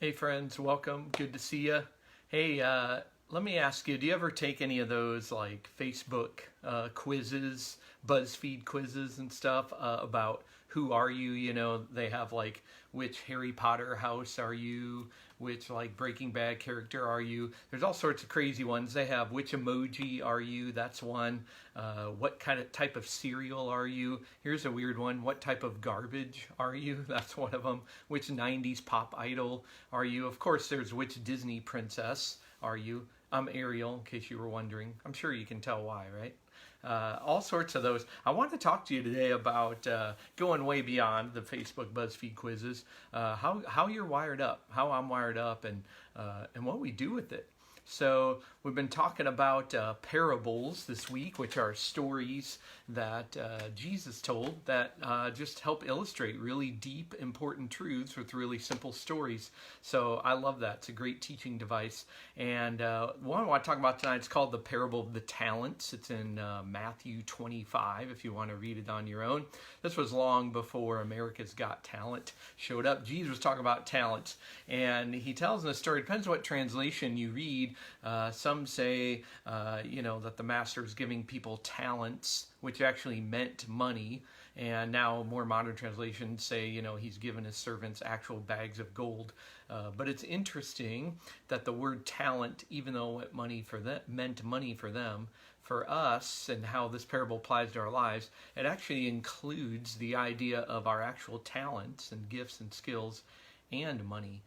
Hey friends, welcome. Good to see you. Hey, let me ask you, do you ever take any of those like Facebook quizzes, BuzzFeed quizzes and stuff about who are you? You know, they have like which Harry Potter house are you? Which like Breaking Bad character are you? There's all sorts of crazy ones. They have which emoji are you? That's one. What kind of type of cereal are you? Here's a weird one. What type of garbage are you? That's one of them. Which 90s pop idol are you? Of course, there's which Disney princess are you? I'm Ariel, in case you were wondering. I'm sure you can tell why, right? All sorts of those. I want to talk to you today about going way beyond the Facebook BuzzFeed quizzes, how you're wired up, how I'm wired up, and what we do with it. So we've been talking about parables this week, which are stories that Jesus told that just help illustrate really deep, important truths with really simple stories. So I love that. It's a great teaching device. And one I want to talk about tonight is called the parable of the talents. It's in Matthew 25, if you want to read it on your own. This was long before America's Got Talent showed up. Jesus was talking about talents. And he tells in the story, it depends on what translation you read. Some say, that the master is giving people talents, which actually meant money. And now more modern translations say, he's given his servants actual bags of gold. But it's interesting that the word talent, even though it meant money for them, for us and how this parable applies to our lives, it actually includes the idea of our actual talents and gifts and skills and money.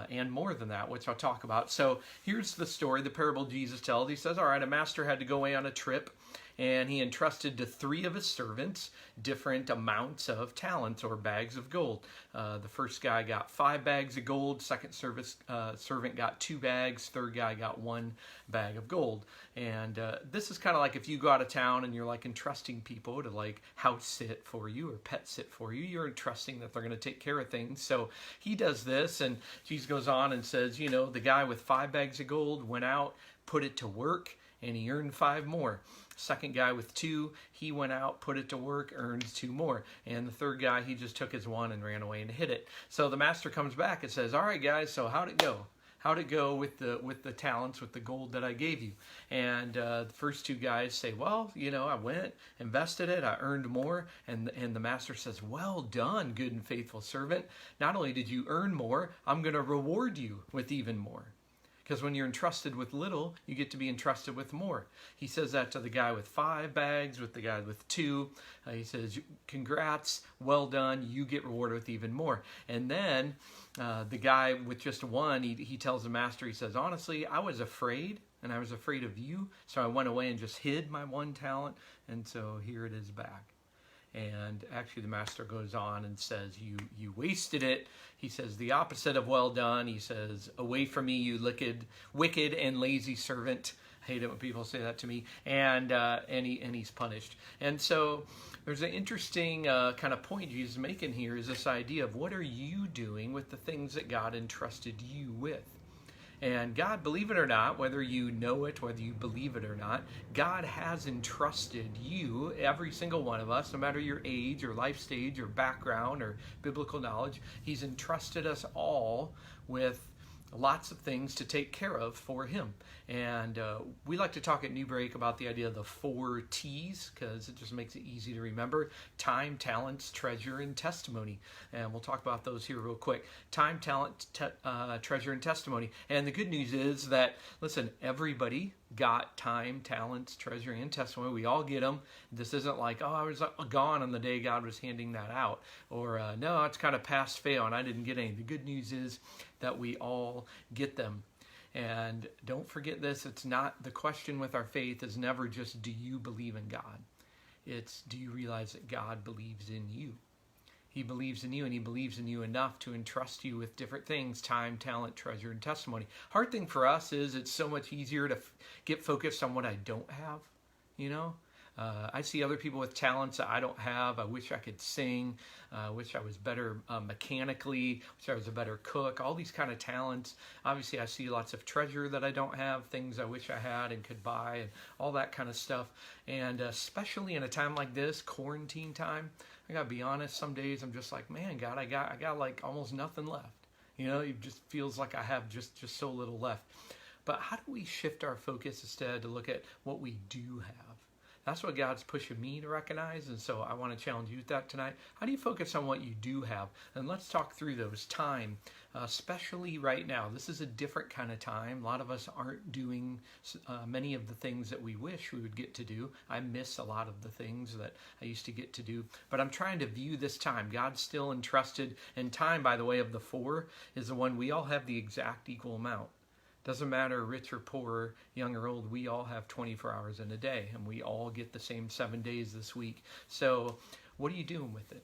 And more than that, which I'll talk about. So here's the story, the parable Jesus tells. He says, all right, a master had to go away on a trip, and he entrusted to 3 of his servants different amounts of talents or bags of gold. The first guy got 5 bags of gold, second servant got 2 bags, third guy got 1 bag of gold. And this is kind of like if you go out of town and you're like entrusting people to like house sit for you or pet sit for you, you're entrusting that they're going to take care of things. So he does this, and Jesus goes on and says, the guy with 5 bags of gold went out, put it to work, and he earned 5 more. Second guy with 2, he went out, put it to work, earned 2 more. And the third guy, he just took his 1 and ran away and hid it. So the master comes back and says, all right, guys, so how'd it go? How'd it go with the talents, with the gold that I gave you? And the first 2 guys say, well, I went, invested it, I earned more. And the master says, well done, good and faithful servant. Not only did you earn more, I'm going to reward you with even more. Because when you're entrusted with little, you get to be entrusted with more. He says that to the guy with 5 bags, with the guy with 2. He says, congrats, well done, you get rewarded with even more. And then the guy with just 1, he tells the master, he says, honestly, I was afraid, and I was afraid of you, so I went away and just hid my 1 talent, and so here it is back. And actually the master goes on and says, you wasted it. He says the opposite of well done. He says, away from me, you wicked and lazy servant. I hate it when people say that to me. And he's punished. And so there's an interesting kind of point Jesus is making here, is this idea of what are you doing with the things that God entrusted you with? And God, believe it or not, whether you know it, whether you believe it or not, God has entrusted you, every single one of us, no matter your age or life stage or background or biblical knowledge, He's entrusted us all with lots of things to take care of for Him. And we like to talk at New Break about the idea of the 4 T's, because it just makes it easy to remember: time, talents, treasure, and testimony. And we'll talk about those here real quick. Time, talent, treasure, and testimony. And the good news is that, listen, everybody got time, talents, treasure, and testimony. We all get them. This isn't like, I was gone on the day God was handing that out. Or, no, it's kind of pass fail and I didn't get any. The good news is that we all get them. And don't forget this, it's not, the question with our faith is never just, do you believe in God? It's, do you realize that God believes in you? He believes in you, and He believes in you enough to entrust you with different things: time, talent, treasure, and testimony. Hard thing for us is it's so much easier to get focused on what I don't have, I see other people with talents that I don't have. I wish I could sing. I wish I was better mechanically. Wish I was a better cook. All these kind of talents. Obviously, I see lots of treasure that I don't have, things I wish I had and could buy, and all that kind of stuff. And especially in a time like this, quarantine time, I gotta be honest, some days I'm just like, man, God, I got like almost nothing left. You know, it just feels like I have just so little left. But how do we shift our focus instead to look at what we do have? That's what God's pushing me to recognize, and so I want to challenge you with that tonight. How do you focus on what you do have? And let's talk through those. Time, especially right now. This is a different kind of time. A lot of us aren't doing many of the things that we wish we would get to do. I miss a lot of the things that I used to get to do. But I'm trying to view this time. God's still entrusted, and time, by the way, of the four, is the one we all have the exact equal amount. Doesn't matter rich or poor, young or old, we all have 24 hours in a day, and we all get the same 7 days this week. So what are you doing with it,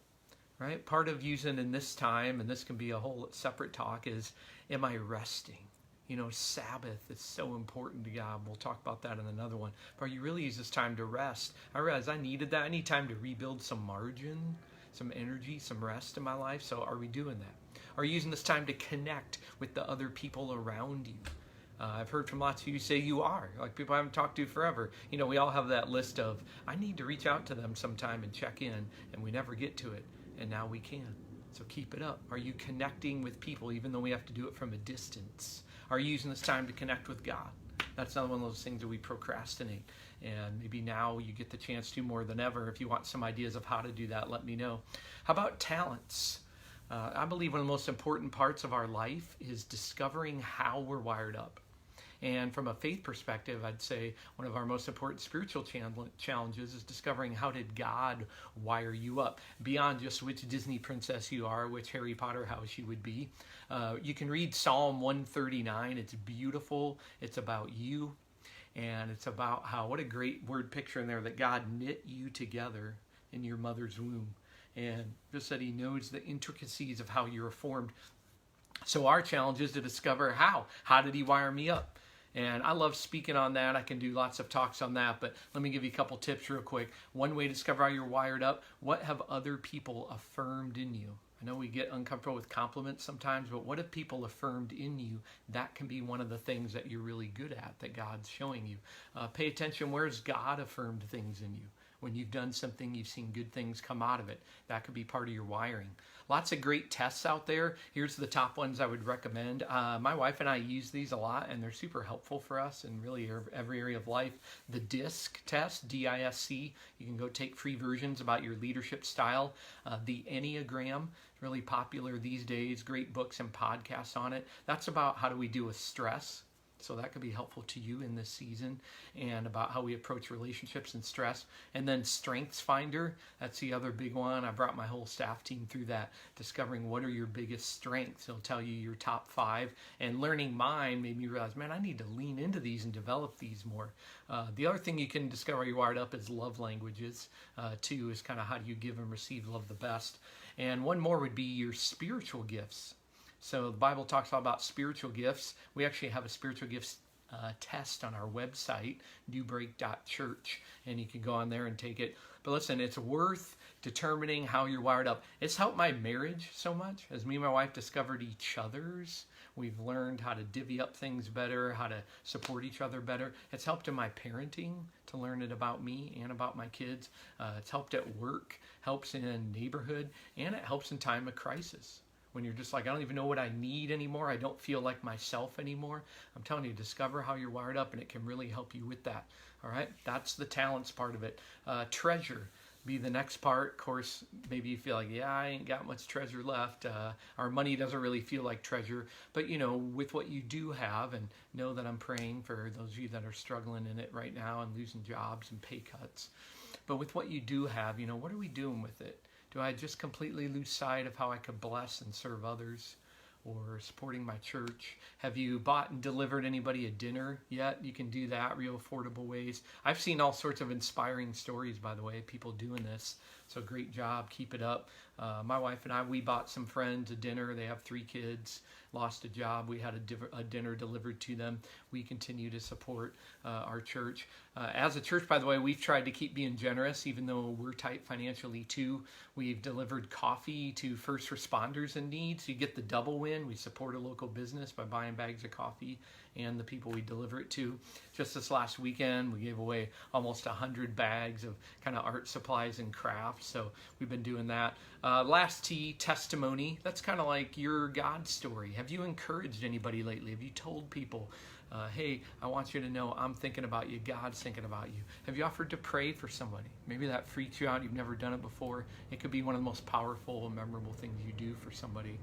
right? Part of using in this time, and this can be a whole separate talk, is am I resting? You know, Sabbath is so important to God. We'll talk about that in another one. But are you really use this time to rest? I realized I needed that. I need time to rebuild some margin, some energy, some rest in my life. So are we doing that? Are you using this time to connect with the other people around you? I've heard from lots of you say you are, like people I haven't talked to forever. You know, we all have that list of, I need to reach out to them sometime and check in, and we never get to it, and now we can. So keep it up. Are you connecting with people, even though we have to do it from a distance? Are you using this time to connect with God? That's another one of those things that we procrastinate, and maybe now you get the chance to more than ever. If you want some ideas of how to do that, let me know. How about talents? I believe one of the most important parts of our life is discovering how we're wired up. And from a faith perspective, I'd say one of our most important spiritual challenges is discovering how did God wire you up, beyond just which Disney princess you are, which Harry Potter house you would be. You can read Psalm 139. It's beautiful. It's about you. And it's about how, what a great word picture in there, that God knit you together in your mother's womb. And just that he knows the intricacies of how you're formed. So our challenge is to discover how. How did he wire me up? And I love speaking on that. I can do lots of talks on that, but let me give you a couple tips real quick. One way to discover how you're wired up: what have other people affirmed in you? I know we get uncomfortable with compliments sometimes, but what have people affirmed in you? That can be one of the things that you're really good at, that God's showing you. Pay attention, where's God affirmed things in you? When you've done something, you've seen good things come out of it. That could be part of your wiring. Lots of great tests out there. Here's the top ones I would recommend. My wife and I use these a lot, and they're super helpful for us in really every area of life. The DISC test, D-I-S-C. You can go take free versions about your leadership style. The Enneagram, really popular these days. Great books and podcasts on it. That's about how do we deal with stress. So that could be helpful to you in this season, and about how we approach relationships and stress. And then Strengths Finder, that's the other big one. I brought my whole staff team through that, discovering what are your biggest strengths. It'll tell you your top 5. And learning mine made me realize, man, I need to lean into these and develop these more. The other thing you can discover you're wired up is love languages. Too, is kind of how do you give and receive love the best. And one more would be your spiritual gifts. So the Bible talks about spiritual gifts. We actually have a spiritual gifts test on our website, newbreak.church, and you can go on there and take it. But listen, it's worth determining how you're wired up. It's helped my marriage so much. As me and my wife discovered each other's, we've learned how to divvy up things better, how to support each other better. It's helped in my parenting to learn it about me and about my kids. It's helped at work, helps in neighborhood, and it helps in time of crisis. When you're just like, I don't even know what I need anymore. I don't feel like myself anymore. I'm telling you, discover how you're wired up, and it can really help you with that. All right? That's the talents part of it. Treasure be the next part. Of course, maybe you feel like, yeah, I ain't got much treasure left. Our money doesn't really feel like treasure. But, you know, with what you do have, and know that I'm praying for those of you that are struggling in it right now and losing jobs and pay cuts. But with what you do have, you know, what are we doing with it? Do I just completely lose sight of how I could bless and serve others, or supporting my church? Have you bought and delivered anybody a dinner yet? You can do that, real affordable ways. I've seen all sorts of inspiring stories, by the way, people doing this. So great job, keep it up. My wife and I, we bought some friends a dinner. They have 3 kids, lost a job. We had a dinner delivered to them. We continue to support our church. As a church, by the way, we've tried to keep being generous, even though we're tight financially too. We've delivered coffee to first responders in need. So you get the double win. We support a local business by buying bags of coffee and the people we deliver it to. Just this last weekend, we gave away almost 100 bags of kind of art supplies and crafts So we've been doing that. Last T, testimony. That's kind of like your God story. Have you encouraged anybody lately? Have you told people, hey, I want you to know I'm thinking about you. God's thinking about you. Have you offered to pray for somebody? Maybe that freaks you out. You've never done it before. It could be one of the most powerful and memorable things you do for somebody.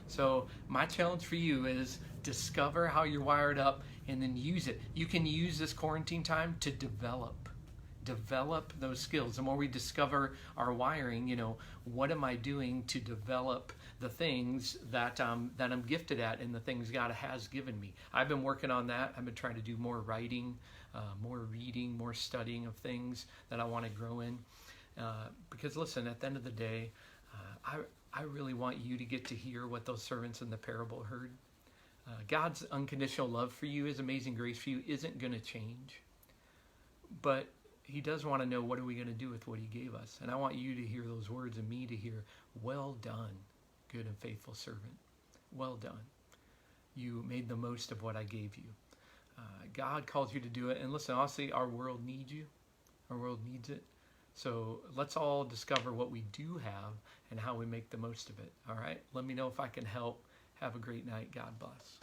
So my challenge for you is discover how you're wired up and then use it. You can use this quarantine time to develop those skills. The more we discover our wiring, what am I doing to develop the things that I'm gifted at and the things God has given me? I've been working on that. I've been trying to do more writing, more reading, more studying of things that I want to grow in. Because listen, at the end of the day, I really want you to get to hear what those servants in the parable heard. God's unconditional love for you, His amazing grace for you isn't going to change. But He does want to know, what are we going to do with what He gave us? And I want you to hear those words and me to hear, well done, good and faithful servant. Well done. You made the most of what I gave you. God calls you to do it. And listen, honestly, our world needs you. Our world needs it. So let's all discover what we do have and how we make the most of it. All right? Let me know if I can help. Have a great night. God bless.